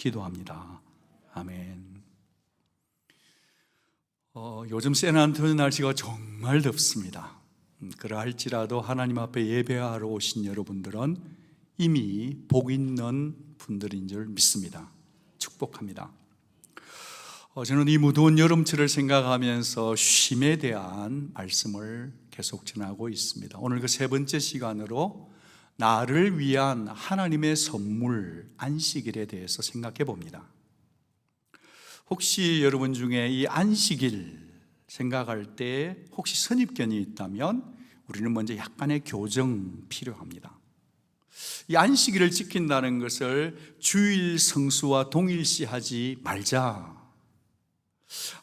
기도합니다. 아멘. 요즘 샌안토니오 날씨가 정말 덥습니다. 그러할지라도 하나님 앞에 예배하러 오신 여러분들은 이미 복 있는 분들인 줄 믿습니다. 축복합니다. 저는 이 무더운 여름철을 생각하면서 쉼에 대한 말씀을 계속 전하고 있습니다. 오늘 그 세 번째 시간으로 나를 위한 하나님의 선물 안식일에 대해서 생각해 봅니다. 혹시 여러분 중에 이 안식일 생각할 때 혹시 선입견이 있다면 우리는 먼저 약간의 교정 필요합니다. 이 안식일을 지킨다는 것을 주일 성수와 동일시하지 말자.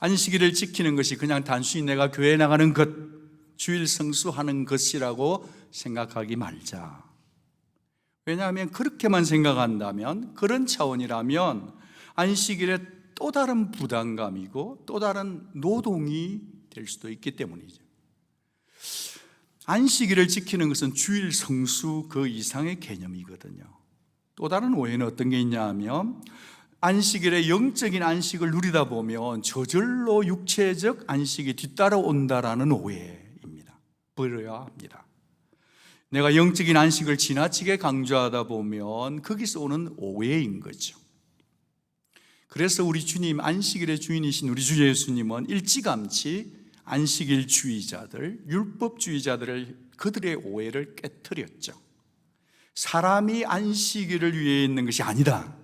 안식일을 지키는 것이 그냥 단순히 내가 교회에 나가는 것, 주일 성수하는 것이라고 생각하기 말자. 왜냐하면 그렇게만 생각한다면, 그런 차원이라면 안식일에 또 다른 부담감이고 또 다른 노동이 될 수도 있기 때문이죠. 안식일을 지키는 것은 주일 성수 그 이상의 개념이거든요. 또 다른 오해는 어떤 게 있냐 하면, 안식일에 영적인 안식을 누리다 보면 저절로 육체적 안식이 뒤따라온다라는 오해입니다. 버려야 합니다. 내가 영적인 안식을 지나치게 강조하다 보면 거기서 오는 오해인 거죠. 그래서 우리 주님, 안식일의 주인이신 우리 주 예수님은 일찌감치 안식일 주의자들, 율법주의자들을, 그들의 오해를 깨트렸죠. 사람이 안식일을 위해 있는 것이 아니다.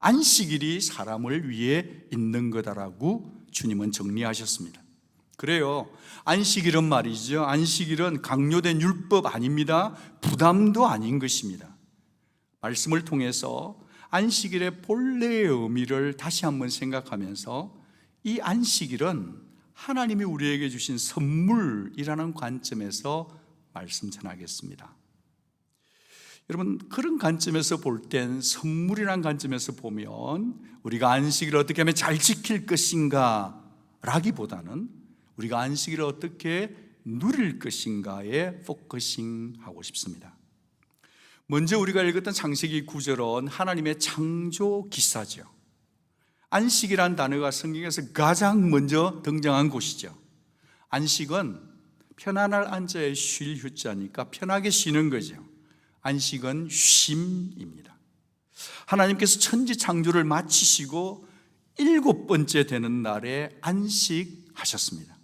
안식일이 사람을 위해 있는 거다라고 주님은 정리하셨습니다. 그래요. 안식일은 말이죠, 안식일은 강요된 율법 아닙니다. 부담도 아닌 것입니다. 말씀을 통해서 안식일의 본래의 의미를 다시 한번 생각하면서 이 안식일은 하나님이 우리에게 주신 선물이라는 관점에서 말씀 전하겠습니다. 여러분, 그런 관점에서 볼 땐, 선물이라는 관점에서 보면 우리가 안식일을 어떻게 하면 잘 지킬 것인가 라기보다는 우리가 안식일을 어떻게 누릴 것인가에 포커싱하고 싶습니다. 먼저 우리가 읽었던 창세기 9절은 하나님의 창조 기사죠. 안식이란 단어가 성경에서 가장 먼저 등장한 곳이죠. 안식은 편안할 안자에 쉴 휴자니까 편하게 쉬는 거죠. 안식은 쉼입니다. 하나님께서 천지 창조를 마치시고 7번째 되는 날에 안식하셨습니다.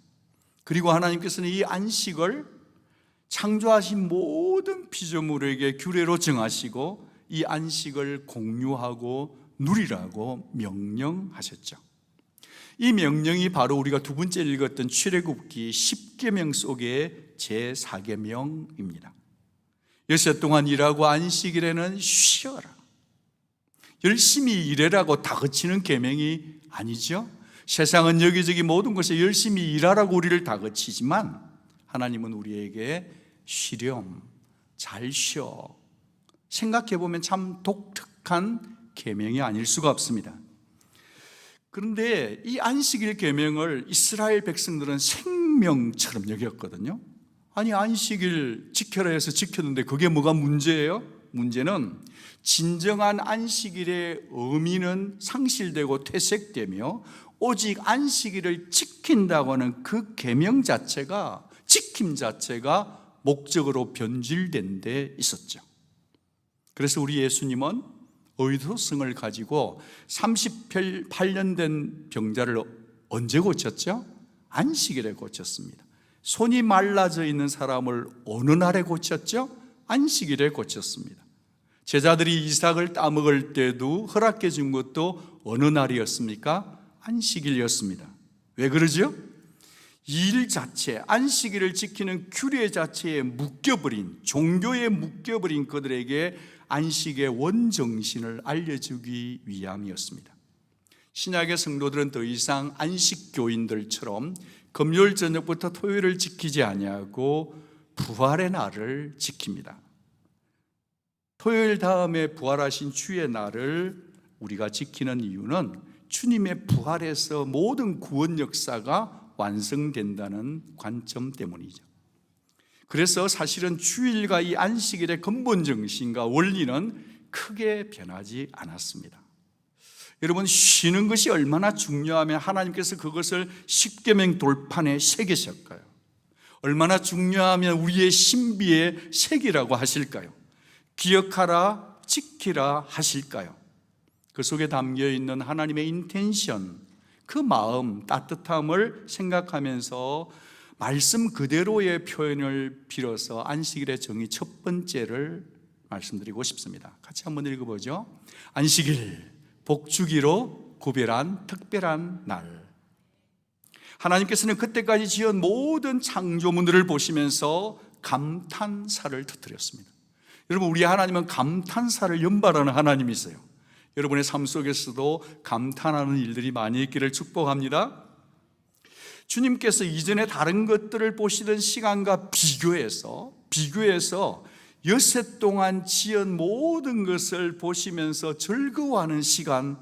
그리고 하나님께서는 이 안식을 창조하신 모든 피조물에게 규례로 정하시고 이 안식을 공유하고 누리라고 명령하셨죠. 이 명령이 바로 우리가 두 번째 읽었던 출애굽기 10계명 속의 제4계명입니다. 여섯 동안 일하고 안식일에는 쉬어라. 열심히 일해라고 다그치는 계명이 아니죠. 세상은 여기저기 모든 것에 열심히 일하라고 우리를 다그치지만 하나님은 우리에게 쉬렴, 잘 쉬어. 생각해보면 참 독특한 계명이 아닐 수가 없습니다. 그런데 이 안식일 계명을 이스라엘 백성들은 생명처럼 여겼거든요. 아니, 안식일 지켜라 해서 지켰는데 그게 뭐가 문제예요? 문제는 진정한 안식일의 의미는 상실되고 퇴색되며 오직 안식일을 지킨다고 하는 그 계명 자체가, 지킴 자체가 목적으로 변질된 데 있었죠. 그래서 우리 예수님은 의도성을 가지고 38년 된 병자를 언제 고쳤죠? 안식일에 고쳤습니다. 손이 말라져 있는 사람을 어느 날에 고쳤죠? 안식일에 고쳤습니다. 제자들이 이삭을 따먹을 때도 허락해 준 것도 어느 날이었습니까? 안식일이었습니다. 왜 그러죠? 일 자체, 안식일을 지키는 규례 자체에 묶여버린, 종교에 묶여버린 그들에게 안식의 원정신을 알려주기 위함이었습니다. 신약의 성도들은 더 이상 안식교인들처럼 금요일 저녁부터 토요일을 지키지 아니하고 부활의 날을 지킵니다. 토요일 다음에 부활하신 주의 날을 우리가 지키는 이유는 주님의 부활에서 모든 구원 역사가 완성된다는 관점 때문이죠. 그래서 사실은 주일과 이 안식일의 근본 정신과 원리는 크게 변하지 않았습니다. 여러분, 쉬는 것이 얼마나 중요하면 하나님께서 그것을 십계명 돌판에 새기실까요? 얼마나 중요하면 우리의 신비의 색이라고 하실까요? 기억하라, 지키라 하실까요? 그 속에 담겨있는 하나님의 인텐션, 그 마음, 따뜻함을 생각하면서 말씀 그대로의 표현을 빌어서 안식일의 정의 첫 번째를 말씀드리고 싶습니다. 같이 한번 읽어보죠. 안식일, 복주기로 구별한 특별한 날. 하나님께서는 그때까지 지은 모든 창조물들을 보시면서 감탄사를 터뜨렸습니다. 여러분, 우리 하나님은 감탄사를 연발하는 하나님이세요. 여러분의 삶 속에서도 감탄하는 일들이 많이 있기를 축복합니다. 주님께서 이전에 다른 것들을 보시던 시간과 비교해서 엿새 동안 지은 모든 것을 보시면서 즐거워하는 시간,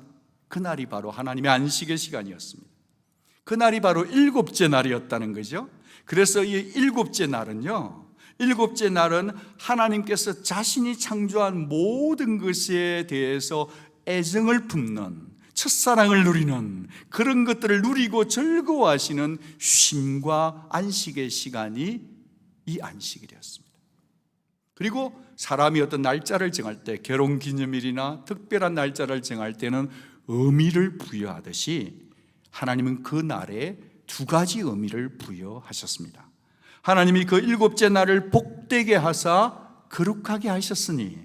그날이 바로 하나님의 안식의 시간이었습니다. 그날이 바로 일곱째 날이었다는 거죠. 그래서 이 일곱째 날은 하나님께서 자신이 창조한 모든 것에 대해서 애정을 품는, 첫사랑을 누리는, 그런 것들을 누리고 즐거워하시는 쉼과 안식의 시간이 이 안식일이었습니다. 그리고 사람이 어떤 날짜를 정할 때, 결혼기념일이나 특별한 날짜를 정할 때는 의미를 부여하듯이 하나님은 그 날에 두 가지 의미를 부여하셨습니다. 하나님이 그 일곱째 날을 복되게 하사 거룩하게 하셨으니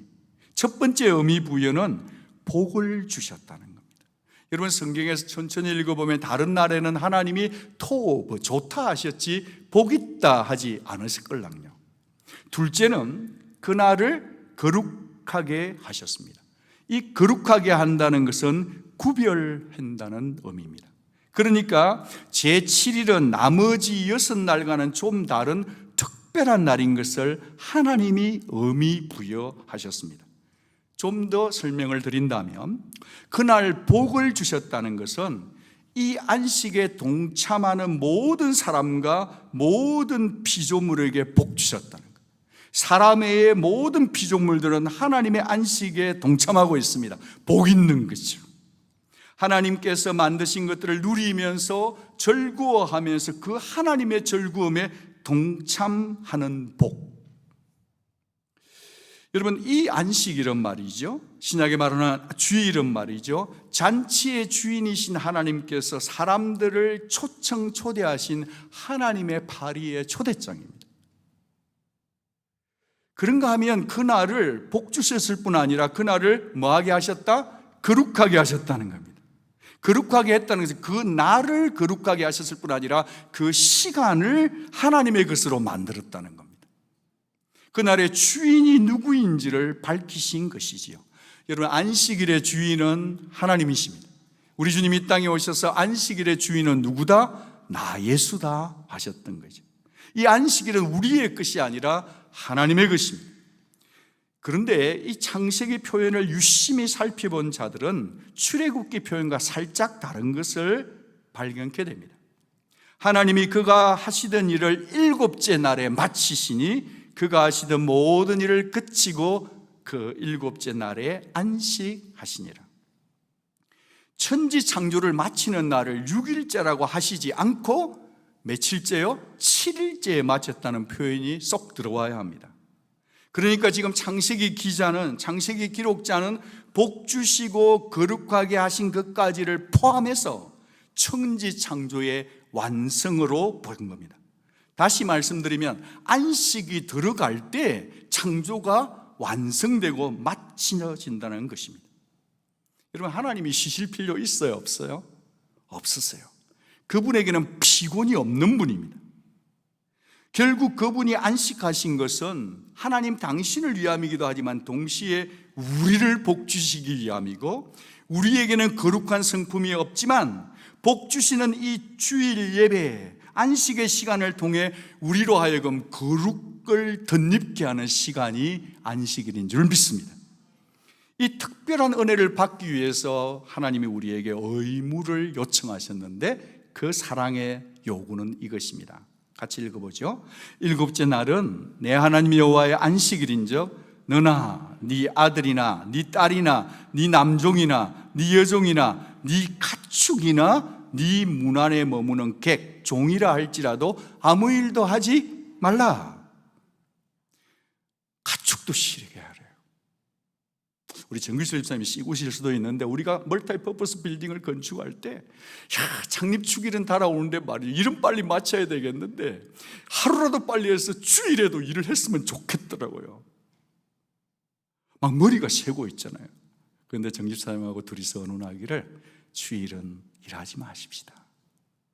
첫 번째 의미 부여는 복을 주셨다는 겁니다. 여러분, 성경에서 천천히 읽어보면 다른 날에는 하나님이 토브, 좋다 하셨지 복 있다 하지 않으실걸랑요. 둘째는 그날을 거룩하게 하셨습니다. 이 거룩하게 한다는 것은 구별한다는 의미입니다. 그러니까 제7일은 나머지 6날과는 좀 다른 특별한 날인 것을 하나님이 의미 부여하셨습니다. 좀 더 설명을 드린다면, 그날 복을 주셨다는 것은 이 안식에 동참하는 모든 사람과 모든 피조물에게 복 주셨다는 거예요. 사람의 모든 피조물들은 하나님의 안식에 동참하고 있습니다. 복 있는 거죠. 하나님께서 만드신 것들을 누리면서 즐거워하면서 그 하나님의 즐거움에 동참하는 복. 여러분, 이 안식일은 말이죠, 신약에 말하는 주일은 말이죠, 잔치의 주인이신 하나님께서 사람들을 초대하신 하나님의 파리의 초대장입니다. 그런가 하면 그날을 복 주셨을 뿐 아니라 그날을 뭐하게 하셨다? 거룩하게 하셨다는 겁니다. 거룩하게 했다는 것은 그 날을 거룩하게 하셨을 뿐 아니라 그 시간을 하나님의 것으로 만들었다는 겁니다. 그날의 주인이 누구인지를 밝히신 것이지요. 여러분, 안식일의 주인은 하나님이십니다. 우리 주님이 이 땅에 오셔서 안식일의 주인은 누구다? 나 예수다 하셨던 거죠. 이 안식일은 우리의 것이 아니라 하나님의 것입니다. 그런데 이 창세기 표현을 유심히 살펴본 자들은 출애굽기 표현과 살짝 다른 것을 발견케 됩니다. 하나님이 그가 하시던 일을 일곱째 날에 마치시니 그가 하시던 모든 일을 그치고 그 일곱째 날에 안식하시니라. 천지 창조를 마치는 날을 6일째라고 하시지 않고 며칠째요? 7일째에 마쳤다는 표현이 쏙 들어와야 합니다. 그러니까 지금 창세기 기록자는 복 주시고 거룩하게 하신 것까지를 포함해서 천지 창조의 완성으로 본 겁니다. 다시 말씀드리면 안식이 들어갈 때 창조가 완성되고 마치어진다는 것입니다. 여러분, 하나님이 쉬실 필요 있어요? 없어요? 없으세요. 그분에게는 피곤이 없는 분입니다. 결국 그분이 안식하신 것은 하나님 당신을 위함이기도 하지만 동시에 우리를 복주시기 위함이고, 우리에게는 거룩한 성품이 없지만 복주시는 이 주일 예배, 안식의 시간을 통해 우리로 하여금 거룩을 덧입게 하는 시간이 안식일인 줄 믿습니다. 이 특별한 은혜를 받기 위해서 하나님이 우리에게 의무를 요청하셨는데 그 사랑의 요구는 이것입니다. 같이 읽어보죠. 일곱째 날은 내 하나님 여호와의 안식일인즉 너나 네 아들이나 네 딸이나 네 남종이나 네 여종이나 네 가축이나 네 문 안에 머무는 객, 종이라 할지라도 아무 일도 하지 말라. 가축도 시르게 하래요. 우리 정규실 집사님이 시구실 수도 있는데 우리가 멀티퍼포스 빌딩을 건축할 때 창립 축일은 달아오는데 말이에요. 일은 빨리 마쳐야 되겠는데 하루라도 빨리 해서 주일에도 일을 했으면 좋겠더라고요. 막 머리가 새고 있잖아요. 그런데 정집사님하고 둘이서 언론하기를 주일은 일하지 마십시다.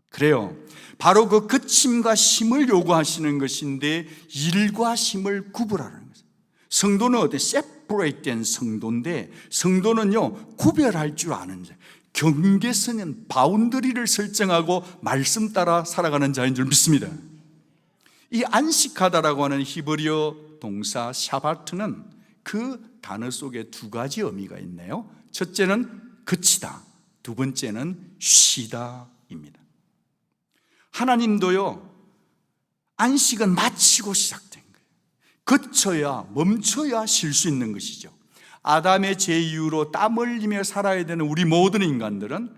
그래요. 바로 그 그침과 쉼을 요구하시는 것인데 일과 쉼을 구분하라는 거예요. 성도는 어때? 세퍼레이트된 성도인데 성도는요 구별할 줄 아는 자, 경계선은 바운더리를 설정하고 말씀 따라 살아가는 자인 줄 믿습니다. 이 안식하다라고 하는 히브리어 동사 샤바트는 그 단어 속에 두 가지 의미가 있네요. 첫째는 그치다, 두 번째는 쉬다입니다. 하나님도요 안식은 마치고 시작된 거예요. 그쳐야 멈춰야 쉴 수 있는 것이죠. 아담의 죄 이후로 땀 흘리며 살아야 되는 우리 모든 인간들은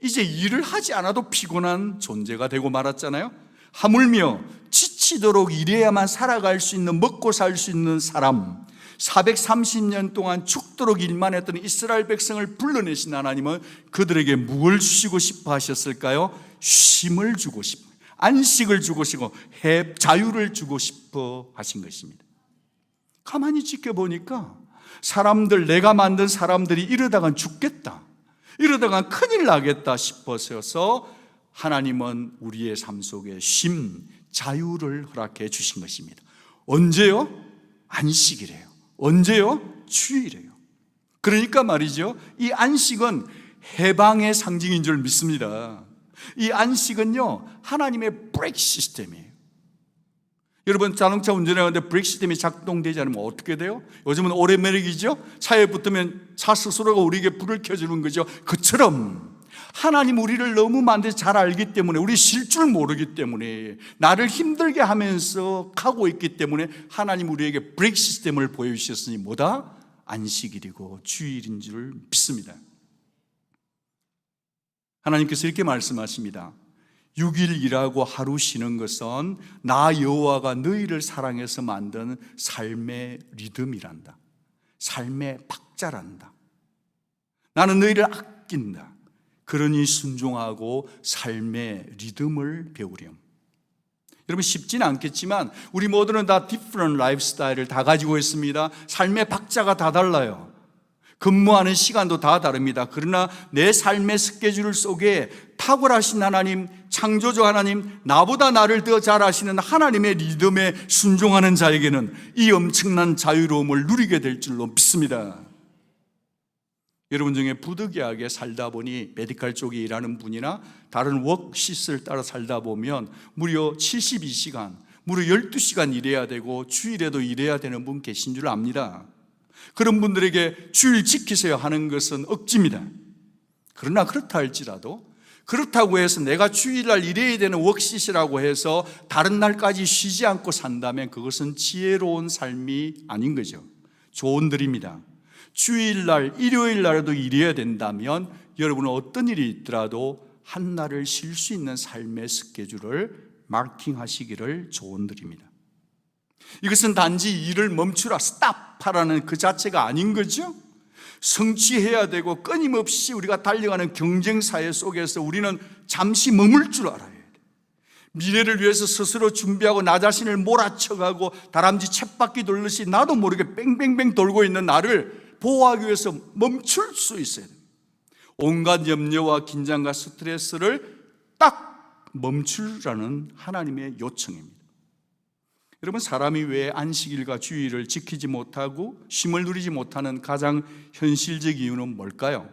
이제 일을 하지 않아도 피곤한 존재가 되고 말았잖아요. 하물며 지치도록 일해야만 살아갈 수 있는, 먹고 살 수 있는 사람, 430년 동안 죽도록 일만 했던 이스라엘 백성을 불러내신 하나님은 그들에게 무엇을 주시고 싶어 하셨을까요? 쉼을 주고 싶어, 안식을 주고 싶고 자유를 주고 싶어 하신 것입니다. 가만히 지켜보니까 사람들, 내가 만든 사람들이 이러다간 죽겠다, 이러다간 큰일 나겠다 싶어서 하나님은 우리의 삶 속에 쉼, 자유를 허락해 주신 것입니다. 언제요? 안식이래요. 언제요? 주일이에요. 그러니까 말이죠, 이 안식은 해방의 상징인 줄 믿습니다. 이 안식은요 하나님의 브레이크 시스템이에요. 여러분 자동차 운전하는데 브레이크 시스템이 작동되지 않으면 어떻게 돼요? 요즘은 오토매틱이죠. 차에 붙으면 차 스스로가 우리에게 불을 켜주는 거죠. 그처럼 하나님 우리를 너무 만드서 잘 알기 때문에, 우리 쉴 줄 모르기 때문에, 나를 힘들게 하면서 가고 있기 때문에 하나님 우리에게 브레이크 시스템을 보여주셨으니 뭐다? 안식일이고 주일인 줄 믿습니다. 하나님께서 이렇게 말씀하십니다. 6일 일하고 하루 쉬는 것은 나 여호와가 너희를 사랑해서 만든 삶의 리듬이란다. 삶의 박자란다. 나는 너희를 아낀다. 그러니 순종하고 삶의 리듬을 배우렴. 여러분 쉽지는 않겠지만 우리 모두는 다 different 라이프스타일을 다 가지고 있습니다. 삶의 박자가 다 달라요. 근무하는 시간도 다 다릅니다. 그러나 내 삶의 스케줄 속에 탁월하신 하나님, 창조주 하나님, 나보다 나를 더 잘 아시는 하나님의 리듬에 순종하는 자에게는 이 엄청난 자유로움을 누리게 될 줄로 믿습니다. 여러분 중에 부득이하게 살다 보니 메디컬 쪽에 일하는 분이나 다른 워크시스를 따라 살다 보면 무려 72시간, 무려 12시간 일해야 되고 주일에도 일해야 되는 분 계신 줄 압니다. 그런 분들에게 주일 지키세요 하는 것은 억지입니다. 그러나 그렇다 할지라도, 그렇다고 해서 내가 주일날 일해야 되는 워크시스라고 해서 다른 날까지 쉬지 않고 산다면 그것은 지혜로운 삶이 아닌 거죠. 조언드립니다. 주일날, 일요일날에도 일해야 된다면 여러분은 어떤 일이 있더라도 한 날을 쉴 수 있는 삶의 스케줄을 마킹하시기를 조언드립니다. 이것은 단지 일을 멈추라, 스탑하라는 그 자체가 아닌 거죠. 성취해야 되고 끊임없이 우리가 달려가는 경쟁사회 속에서 우리는 잠시 머물 줄 알아야 돼요. 미래를 위해서 스스로 준비하고 나 자신을 몰아쳐가고 다람쥐 쳇바퀴 돌듯이 나도 모르게 뺑뺑뺑 돌고 있는 나를 보호하기 위해서 멈출 수 있어야 돼요. 온갖 염려와 긴장과 스트레스를 딱 멈추라는 하나님의 요청입니다. 여러분, 사람이 왜 안식일과 주일을 지키지 못하고 쉼을 누리지 못하는 가장 현실적 이유는 뭘까요?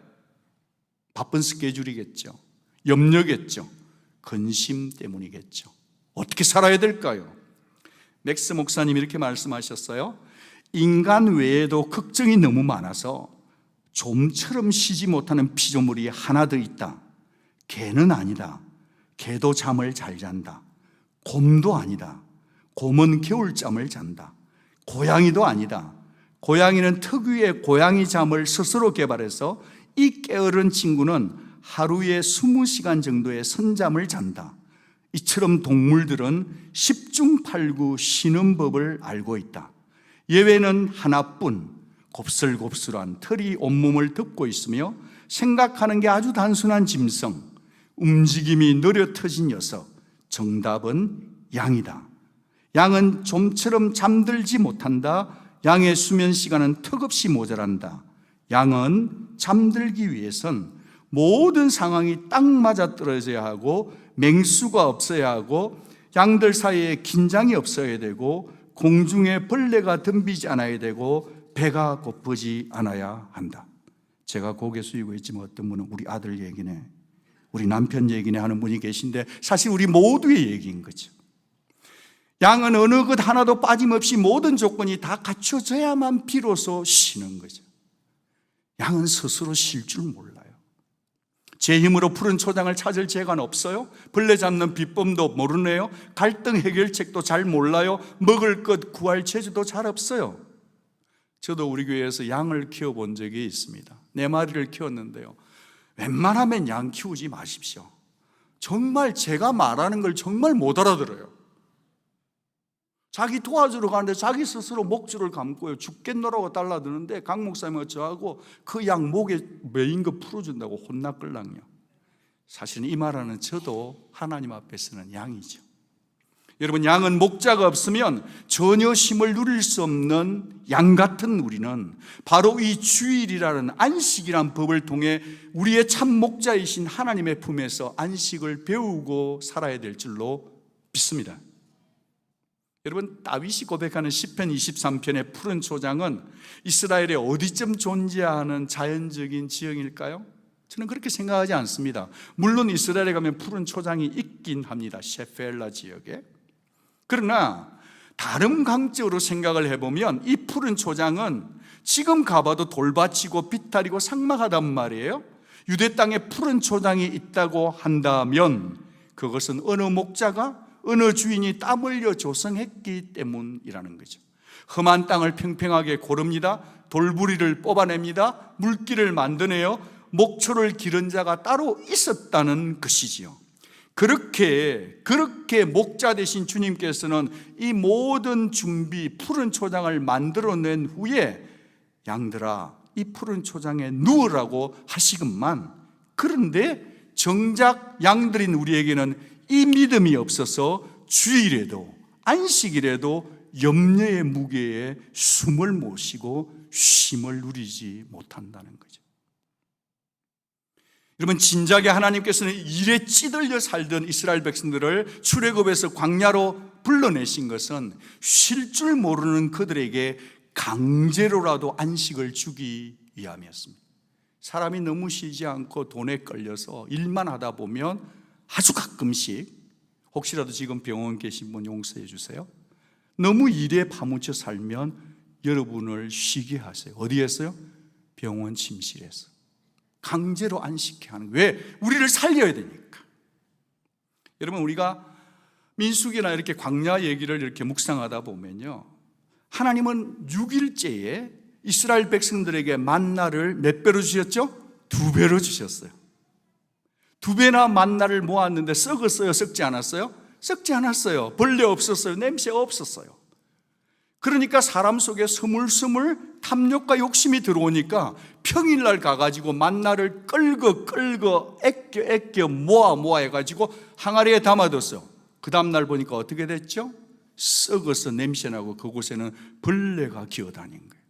바쁜 스케줄이겠죠. 염려겠죠. 근심 때문이겠죠. 어떻게 살아야 될까요? 맥스 목사님이 이렇게 말씀하셨어요. 인간 외에도 걱정이 너무 많아서 좀처럼 쉬지 못하는 피조물이 하나 더 있다. 개는 아니다. 개도 잠을 잘 잔다. 곰도 아니다. 곰은 겨울잠을 잔다. 고양이도 아니다. 고양이는 특유의 고양이 잠을 스스로 개발해서 이 게으른 친구는 하루에 20시간 정도의 선잠을 잔다. 이처럼 동물들은 10중 8구 쉬는 법을 알고 있다. 예외는 하나뿐, 곱슬곱슬한 털이 온몸을 덮고 있으며 생각하는 게 아주 단순한 짐승, 움직임이 느려 터진 녀석. 정답은 양이다. 양은 좀처럼 잠들지 못한다. 양의 수면 시간은 턱없이 모자란다. 양은 잠들기 위해선 모든 상황이 딱 맞아 떨어져야 하고 맹수가 없어야 하고 양들 사이에 긴장이 없어야 되고 공중에 벌레가 덤비지 않아야 되고 배가 고프지 않아야 한다. 제가 고개 숙이고 있지만 어떤 분은 우리 아들 얘기네, 우리 남편 얘기네 하는 분이 계신데 사실 우리 모두의 얘기인 거죠. 양은 어느 것 하나도 빠짐없이 모든 조건이 다 갖춰져야만 비로소 쉬는 거죠. 양은 스스로 쉴 줄 몰라요. 제 힘으로 푸른 초장을 찾을 재간 없어요. 벌레 잡는 비법도 모르네요. 갈등 해결책도 잘 몰라요. 먹을 것 구할 재주도 잘 없어요. 저도 우리 교회에서 양을 키워본 적이 있습니다. 4마리를 키웠는데요, 웬만하면 양 키우지 마십시오. 정말 제가 말하는 걸 정말 못 알아들어요. 자기 도와주러 가는데 자기 스스로 목줄을 감고요, 죽겠노라고 달라드는데 강 목사님과 저하고 그 양 목에 메인 거 풀어준다고 혼났걸랑요. 사실은 이 말하는 저도 하나님 앞에서는 양이죠. 여러분, 양은 목자가 없으면 전혀 힘을 누릴 수 없는 양 같은 우리는 바로 이 주일이라는 안식이라는 법을 통해 우리의 참 목자이신 하나님의 품에서 안식을 배우고 살아야 될 줄로 믿습니다. 여러분, 다윗이 고백하는 시편 23편의 푸른 초장은 이스라엘의 어디쯤 존재하는 자연적인 지형일까요? 저는 그렇게 생각하지 않습니다. 물론 이스라엘에 가면 푸른 초장이 있긴 합니다, 셰펠라 지역에. 그러나 다른 강적으로 생각을 해보면 이 푸른 초장은 지금 가봐도 돌밭이고 비탈이고 삭막하단 말이에요. 유대 땅에 푸른 초장이 있다고 한다면 그것은 어느 목자가, 어느 주인이 땀 흘려 조성했기 때문이라는 거죠. 험한 땅을 평평하게 고릅니다. 돌부리를 뽑아냅니다. 물길을 만드네요. 목초를 기른 자가 따로 있었다는 것이지요. 그렇게 목자 되신 주님께서는 이 모든 준비, 푸른 초장을 만들어낸 후에 양들아, 이 푸른 초장에 누우라고 하시건만, 그런데 정작 양들인 우리에게는 이 믿음이 없어서 주일에도 안식일에도 염려의 무게에 숨을 못 쉬고 쉼을 누리지 못한다는 거죠. 여러분, 진작에 하나님께서는 일에 찌들려 살던 이스라엘 백성들을 출애굽에서 광야로 불러내신 것은 쉴 줄 모르는 그들에게 강제로라도 안식을 주기 위함이었습니다. 사람이 너무 쉬지 않고 돈에 끌려서 일만 하다 보면 아주 가끔씩, 혹시라도 지금 병원 계신 분 용서해 주세요, 너무 일에 파묻혀 살면 여러분을 쉬게 하세요. 어디에서요? 병원 침실에서. 강제로 안식해 하는 거예요. 왜? 우리를 살려야 되니까. 여러분, 우리가 민수기나 이렇게 광야 얘기를 이렇게 묵상하다 보면요, 하나님은 6일째에 이스라엘 백성들에게 만나를 몇 배로 주셨죠? 2배로 주셨어요. 2배나 만나를 모았는데 썩었어요? 썩지 않았어요? 썩지 않았어요. 벌레 없었어요. 냄새 없었어요. 그러니까 사람 속에 스물스물 탐욕과 욕심이 들어오니까 평일날 가가지고 만나를 끌고 애껴 모아 해가지고 항아리에 담아뒀어요. 그 다음날 보니까 어떻게 됐죠? 썩어서 냄새나고 그곳에는 벌레가 기어다닌 거예요.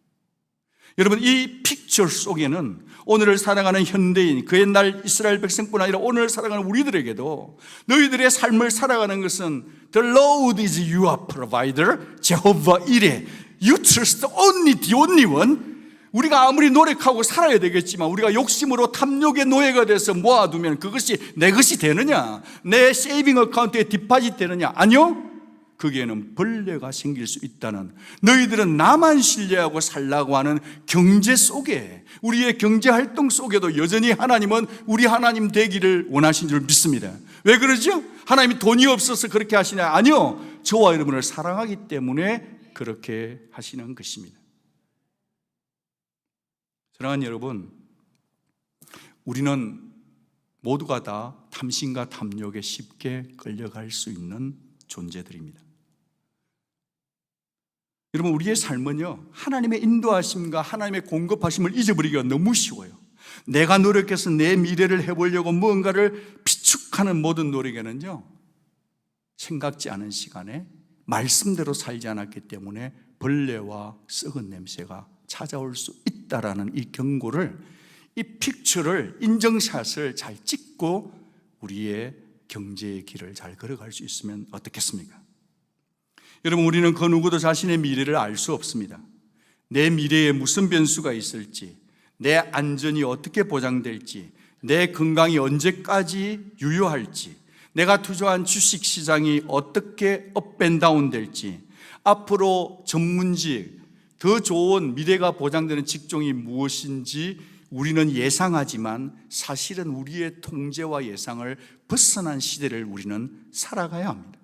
여러분, 이 픽처 속에는 오늘을 살아가는 현대인, 그 옛날 이스라엘 백성뿐 아니라 오늘 살아가는 우리들에게도 너희들의 삶을 살아가는 것은 The Lord is your provider, 제호바 이레, You trust only the only one. 우리가 아무리 노력하고 살아야 되겠지만 우리가 욕심으로 탐욕의 노예가 돼서 모아두면 그것이 내 것이 되느냐, 내 세이빙 어카운트에 디파짓 되느냐? 아니요. 거기에는 벌레가 생길 수 있다는, 너희들은 나만 신뢰하고 살라고 하는 경제 속에, 우리의 경제활동 속에도 여전히 하나님은 우리 하나님 되기를 원하신 줄 믿습니다. 왜 그러죠? 하나님이 돈이 없어서 그렇게 하시냐? 아니요, 저와 여러분을 사랑하기 때문에 그렇게 하시는 것입니다. 사랑하는 여러분, 우리는 모두가 다 탐심과 탐욕에 쉽게 끌려갈 수 있는 존재들입니다. 여러분, 우리의 삶은요, 하나님의 인도하심과 하나님의 공급하심을 잊어버리기가 너무 쉬워요. 내가 노력해서 내 미래를 해보려고 무언가를 비축하는 모든 노력에는요, 생각지 않은 시간에 말씀대로 살지 않았기 때문에 벌레와 썩은 냄새가 찾아올 수 있다라는 이 경고를, 이 픽처를, 인정샷을 잘 찍고 우리의 경제의 길을 잘 걸어갈 수 있으면 어떻겠습니까? 여러분, 우리는 그 누구도 자신의 미래를 알 수 없습니다. 내 미래에 무슨 변수가 있을지, 내 안전이 어떻게 보장될지, 내 건강이 언제까지 유효할지, 내가 투자한 주식시장이 어떻게 업앤다운 될지, 앞으로 전문직, 더 좋은 미래가 보장되는 직종이 무엇인지 우리는 예상하지만 사실은 우리의 통제와 예상을 벗어난 시대를 우리는 살아가야 합니다.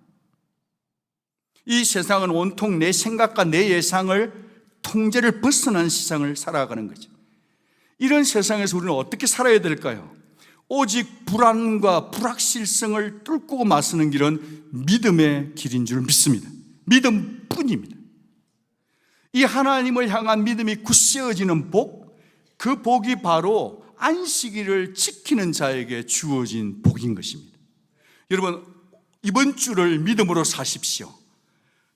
이 세상은 온통 내 생각과 내 예상을 통제를 벗어난 세상을 살아가는 거죠. 이런 세상에서 우리는 어떻게 살아야 될까요? 오직 불안과 불확실성을 뚫고 맞서는 길은 믿음의 길인 줄 믿습니다. 믿음뿐입니다. 이 하나님을 향한 믿음이 굳세어지는 복, 그 복이 바로 안식일을 지키는 자에게 주어진 복인 것입니다. 여러분, 이번 주를 믿음으로 사십시오.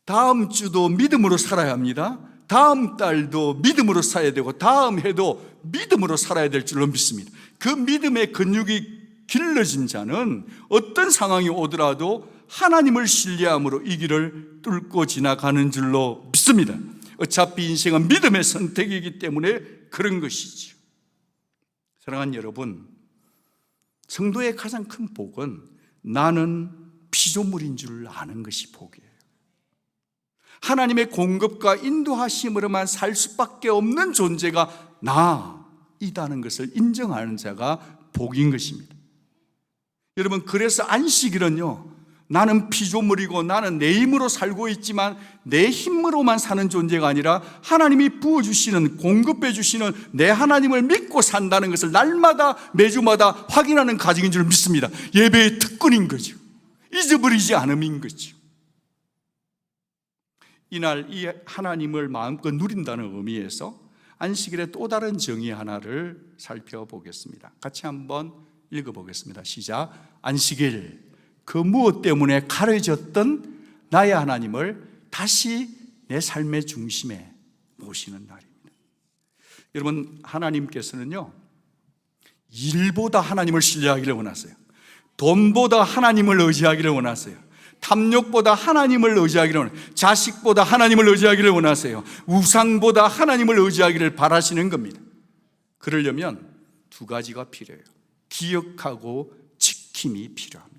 다음 주도 믿음으로 살아야 합니다. 다음 달도 믿음으로 살아야 되고 다음 해도 믿음으로 살아야 될 줄로 믿습니다. 그 믿음의 근육이 길러진 자는 어떤 상황이 오더라도 하나님을 신뢰함으로 이 길을 뚫고 지나가는 줄로 믿습니다. 어차피 인생은 믿음의 선택이기 때문에 그런 것이죠. 사랑하는 여러분, 성도의 가장 큰 복은 나는 피조물인 줄 아는 것이 복이에요. 하나님의 공급과 인도하심으로만 살 수밖에 없는 존재가 나이다는 것을 인정하는 자가 복인 것입니다. 여러분, 그래서 안식일은요, 나는 피조물이고 나는 내 힘으로 살고 있지만 내 힘으로만 사는 존재가 아니라 하나님이 부어주시는, 공급해주시는 내 하나님을 믿고 산다는 것을 날마다 매주마다 확인하는 가정인 줄 믿습니다. 예배의 특권인 거죠. 잊어버리지 않음인 거죠. 이날 이 하나님을 마음껏 누린다는 의미에서 안식일의 또 다른 정의 하나를 살펴보겠습니다. 같이 한번 읽어보겠습니다. 시작. 안식일, 그 무엇 때문에 가려졌던 나의 하나님을 다시 내 삶의 중심에 모시는 날입니다. 여러분, 하나님께서는요, 일보다 하나님을 신뢰하기를 원하세요. 돈보다 하나님을 의지하기를 원하세요. 탐욕보다 하나님을 의지하기를 원하세요. 자식보다 하나님을 의지하기를 원하세요. 우상보다 하나님을 의지하기를 바라시는 겁니다. 그러려면 두 가지가 필요해요. 기억하고 지킴이 필요합니다.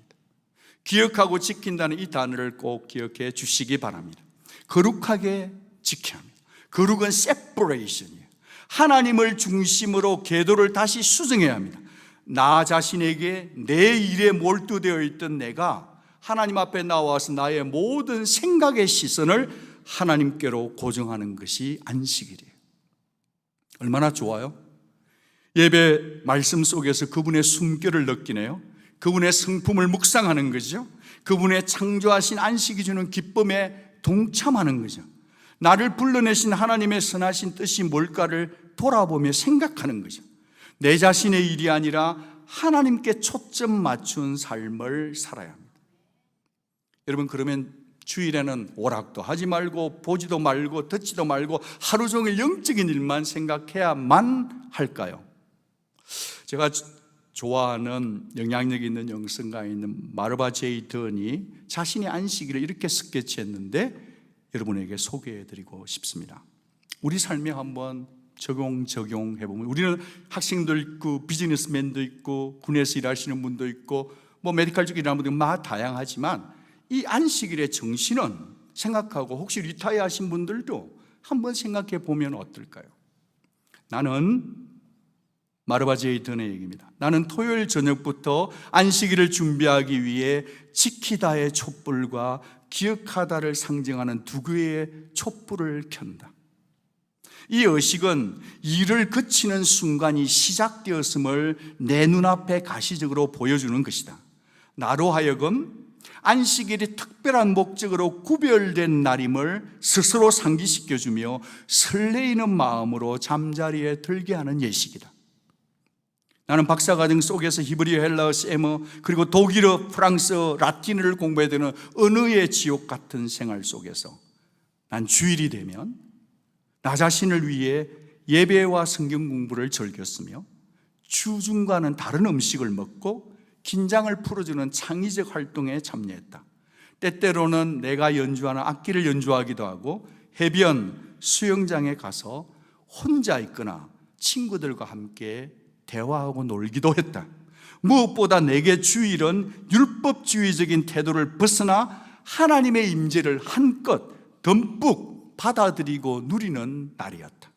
기억하고 지킨다는 이 단어를 꼭 기억해 주시기 바랍니다. 거룩하게 지켜야 합니다. 거룩은 separation이에요. 하나님을 중심으로 궤도를 다시 수정해야 합니다. 나 자신에게 내 일에 몰두되어 있던 내가 하나님 앞에 나와서 나의 모든 생각의 시선을 하나님께로 고정하는 것이 안식일이에요. 얼마나 좋아요? 예배 말씀 속에서 그분의 숨결을 느끼네요. 그분의 성품을 묵상하는 거죠. 그분의 창조하신 안식이 주는 기쁨에 동참하는 거죠. 나를 불러내신 하나님의 선하신 뜻이 뭘까를 돌아보며 생각하는 거죠. 내 자신의 일이 아니라 하나님께 초점 맞춘 삶을 살아야 합니다. 여러분, 그러면 주일에는 오락도 하지 말고 보지도 말고 듣지도 말고 하루 종일 영적인 일만 생각해야만 할까요? 제가 좋아하는 영향력 있는 영성가에 있는 마르바 제이 던이 자신의 안식일을 이렇게 스케치했는데 여러분에게 소개해드리고 싶습니다. 우리 삶에 한번 적용해보면, 우리는 학생도 있고 비즈니스맨도 있고 군에서 일하시는 분도 있고 뭐 메디컬 쪽 일하는 분도 막 다양하지만 이 안식일의 정신은 생각하고, 혹시 리타이어 하신 분들도 한번 생각해 보면 어떨까요? 나는 마르바 제이 던의 얘기입니다. 나는 토요일 저녁부터 안식일을 준비하기 위해 지키다의 촛불과 기억하다를 상징하는 두 개의 촛불을 켠다. 이 의식은 일을 그치는 순간이 시작되었음을 내 눈앞에 가시적으로 보여주는 것이다. 나로 하여금 안식일이 특별한 목적으로 구별된 날임을 스스로 상기시켜주며 설레이는 마음으로 잠자리에 들게 하는 예식이다. 나는 박사과정 속에서 히브리어, 헬라어, 세머, 그리고 독일어, 프랑스어, 라틴어를 공부해야 되는 언어의 지옥 같은 생활 속에서 난 주일이 되면 나 자신을 위해 예배와 성경 공부를 즐겼으며 주중과는 다른 음식을 먹고 긴장을 풀어주는 창의적 활동에 참여했다. 때때로는 내가 연주하는 악기를 연주하기도 하고 해변, 수영장에 가서 혼자 있거나 친구들과 함께 대화하고 놀기도 했다. 무엇보다 내게 주일은 율법주의적인 태도를 벗어나 하나님의 임재를 한껏 듬뿍 받아들이고 누리는 날이었다.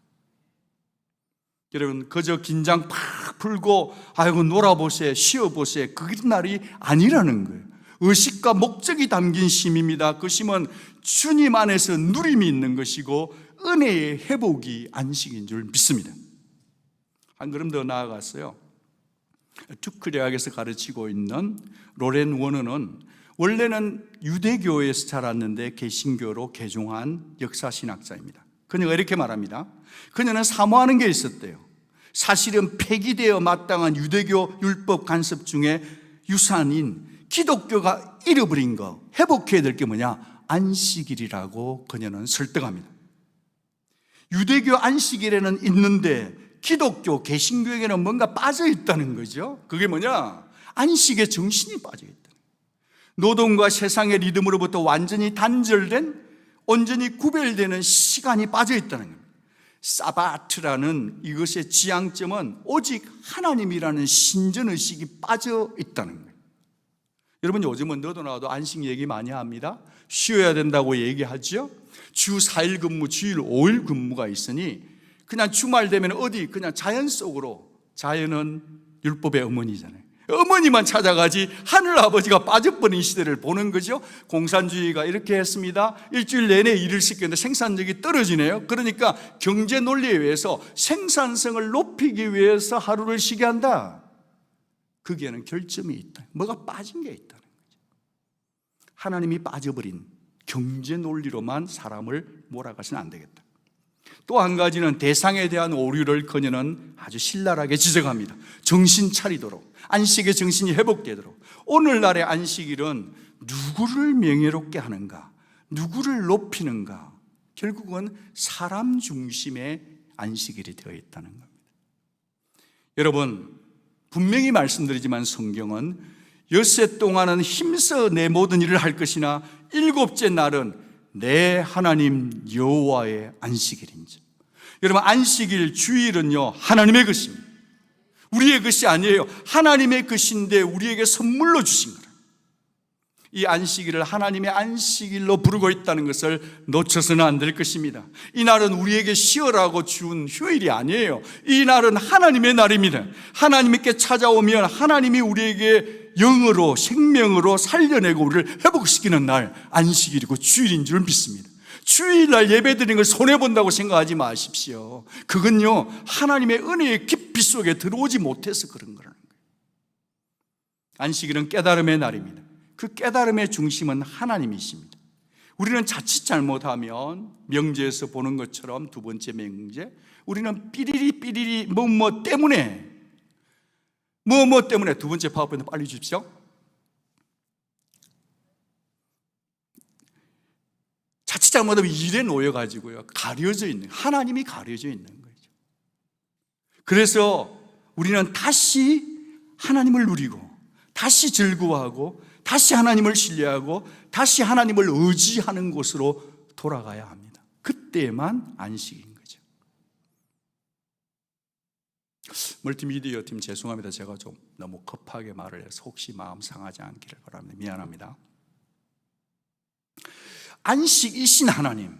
여러분, 그저 긴장 팍 풀고 아이고 놀아보세, 쉬어보세, 그런 날이 아니라는 거예요. 의식과 목적이 담긴 쉼입니다. 그 쉼은 주님 안에서 누림이 있는 것이고 은혜의 회복이 안식인 줄 믿습니다. 한 걸음 더 나아갔어요. 튜크 대학에서 가르치고 있는 로렌 워너는 원래는 유대교에서 자랐는데 개신교로 개종한 역사신학자입니다. 그녀가 이렇게 말합니다. 그녀는 사모하는 게 있었대요. 사실은 폐기되어 마땅한 유대교 율법 간섭 중에 유산인 기독교가 잃어버린 거, 회복해야 될 게 뭐냐? 안식일이라고 그녀는 설득합니다. 유대교 안식일에는 있는데 기독교, 개신교에게는 뭔가 빠져 있다는 거죠. 그게 뭐냐? 안식의 정신이 빠져 있다. 노동과 세상의 리듬으로부터 완전히 단절된, 온전히 구별되는 시간이 빠져 있다는 겁니다. 사바트라는 이것의 지향점은 오직 하나님이라는 신전의식이 빠져 있다는 거예요. 여러분, 요즘은 너도 나도 안식 얘기 많이 합니다. 쉬어야 된다고 얘기하죠. 주 4일 근무, 주일 5일 근무가 있으니 그냥 주말 되면 어디 그냥 자연 속으로, 자연은 율법의 어머니잖아요. 어머니만 찾아가지 하늘 아버지가 빠져버린 시대를 보는 거죠. 공산주의가 이렇게 했습니다. 일주일 내내 일을 시켰는데 생산력이 떨어지네요. 그러니까 경제 논리에 의해서 생산성을 높이기 위해서 하루를 쉬게 한다. 거기에는 결점이 있다. 뭐가 빠진 게 있다는 거죠. 하나님이 빠져버린 경제 논리로만 사람을 몰아가서는 안 되겠다. 또 한 가지는 대상에 대한 오류를 그녀는 아주 신랄하게 지적합니다. 정신 차리도록, 안식의 정신이 회복되도록. 오늘날의 안식일은 누구를 명예롭게 하는가, 누구를 높이는가, 결국은 사람 중심의 안식일이 되어 있다는 겁니다. 여러분, 분명히 말씀드리지만 성경은 엿새 동안은 힘써 내 모든 일을 할 것이나 일곱째 날은 내 하나님 여호와의 안식일인지. 여러분, 안식일, 주일은요 하나님의 것입니다. 우리의 것이 아니에요. 하나님의 것인데 우리에게 선물로 주신 거라. 이 안식일을 하나님의 안식일로 부르고 있다는 것을 놓쳐서는 안 될 것입니다. 이 날은 우리에게 쉬어라고 준 휴일이 아니에요. 이 날은 하나님의 날입니다. 하나님께 찾아오면 하나님이 우리에게 영으로, 생명으로 살려내고 우리를 회복시키는 날, 안식일이고 주일인 줄 믿습니다. 주일날 예배드리는 걸 손해본다고 생각하지 마십시오. 그건요 하나님의 은혜의 깊이 속에 들어오지 못해서 그런 거라는 거예요. 안식일은 깨달음의 날입니다. 그 깨달음의 중심은 하나님이십니다. 우리는 자칫 잘못하면 명제에서 보는 것처럼 두 번째 명제, 우리는 삐리리 뭐 때문에 두 번째 파워포인트 빨리 주십시오. 자칫 잘못하면 일에 놓여가지고요 가려져 있는, 하나님이 가려져 있는 거죠. 그래서 우리는 다시 하나님을 누리고 다시 즐거워하고 다시 하나님을 신뢰하고 다시 하나님을 의지하는 곳으로 돌아가야 합니다. 그때만 안식인 거죠. 멀티미디어 팀 죄송합니다. 제가 좀 너무 급하게 말을 해서 혹시 마음 상하지 않기를 바랍니다. 미안합니다. 안식이신 하나님,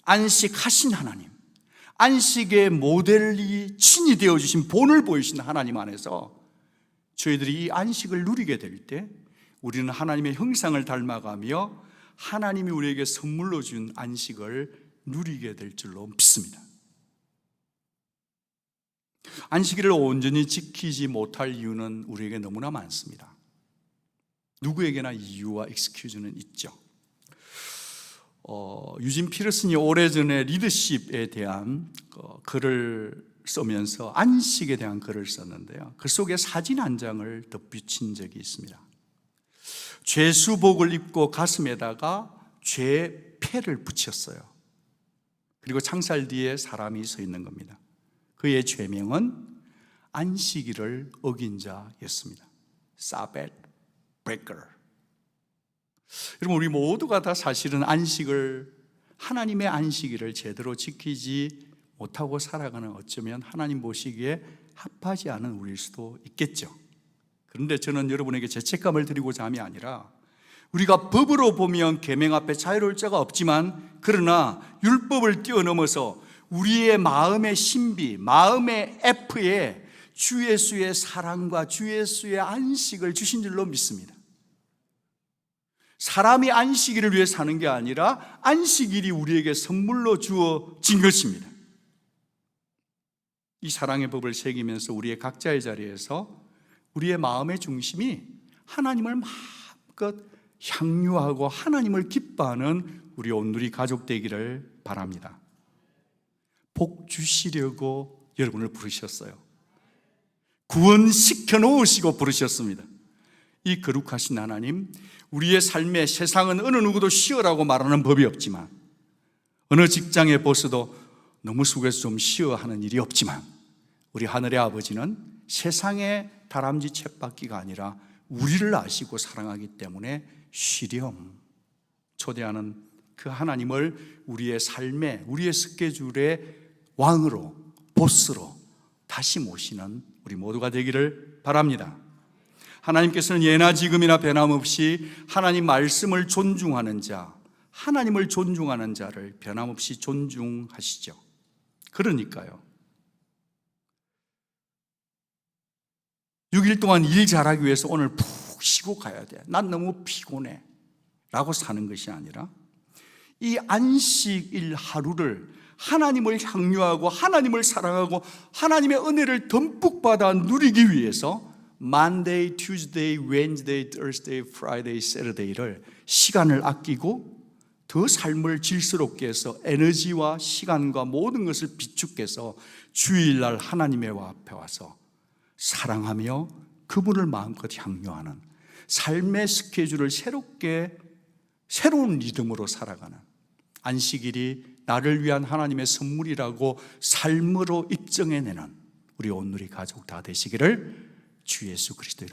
안식하신 하나님, 안식의 모델이 친히 되어주신 본을 보이신 하나님 안에서 저희들이 이 안식을 누리게 될 때 우리는 하나님의 형상을 닮아가며 하나님이 우리에게 선물로 준 안식을 누리게 될 줄로 믿습니다. 안식일을 온전히 지키지 못할 이유는 우리에게 너무나 많습니다. 누구에게나 이유와 익스큐즈는 있죠. 유진 피터슨이 오래전에 리더십에 대한 글을 쓰면서 안식에 대한 글을 썼는데요, 그 속에 사진 한 장을 덧붙인 적이 있습니다. 죄수복을 입고 가슴에다가 죄패를 붙였어요. 그리고 창살 뒤에 사람이 서 있는 겁니다. 그의 죄명은 안식일을 어긴 자였습니다. 사벳 브레이커. 여러분, 우리 모두가 다 사실은 하나님의 안식일을 제대로 지키지 못하고 살아가는, 어쩌면 하나님 보시기에 합하지 않은 우리일 수도 있겠죠. 그런데 저는 여러분에게 죄책감을 드리고자 함이 아니라, 우리가 법으로 보면 계명 앞에 자유로울 자가 없지만, 그러나 율법을 뛰어넘어서 우리의 마음의 신비, 마음의 F에 주 예수의 사랑과 주 예수의 안식을 주신 줄로 믿습니다. 사람이 안식일을 위해 사는 게 아니라 안식일이 우리에게 선물로 주어진 것입니다. 이 사랑의 법을 새기면서 우리의 각자의 자리에서 우리의 마음의 중심이 하나님을 마음껏 향유하고 하나님을 기뻐하는 우리 온누리 가족 되기를 바랍니다. 복 주시려고 여러분을 부르셨어요. 구원시켜 놓으시고 부르셨습니다. 이 거룩하신 하나님, 우리의 삶에 세상은 어느 누구도 쉬어라고 말하는 법이 없지만, 어느 직장의 보스도 너무 속에서 좀 쉬어 하는 일이 없지만, 우리 하늘의 아버지는 세상의 다람쥐 쳇바퀴가 아니라 우리를 아시고 사랑하기 때문에 쉬렴 초대하는 그 하나님을 우리의 삶에, 우리의 스케줄의 왕으로, 보스로 다시 모시는 우리 모두가 되기를 바랍니다. 하나님께서는 예나 지금이나 변함없이 하나님 말씀을 존중하는 자, 하나님을 존중하는 자를 변함없이 존중하시죠. 그러니까요, 6일 동안 일 잘하기 위해서 오늘 푹 쉬고 가야 돼, 난 너무 피곤해 라고 사는 것이 아니라, 이 안식일 하루를 하나님을 향유하고 하나님을 사랑하고 하나님의 은혜를 듬뿍 받아 누리기 위해서 Monday, Tuesday, Wednesday, Thursday, Friday, Saturday를 시간을 아끼고 더 삶을 질스럽게 해서 에너지와 시간과 모든 것을 비축해서 주일날 하나님의 앞에 와서 사랑하며 그분을 마음껏 향유하는 삶의 스케줄을 새로운 리듬으로 살아가는, 안식일이 나를 위한 하나님의 선물이라고 삶으로 입증해내는 우리 온누리 가족 다 되시기를 주 예수 그리스도 이름으로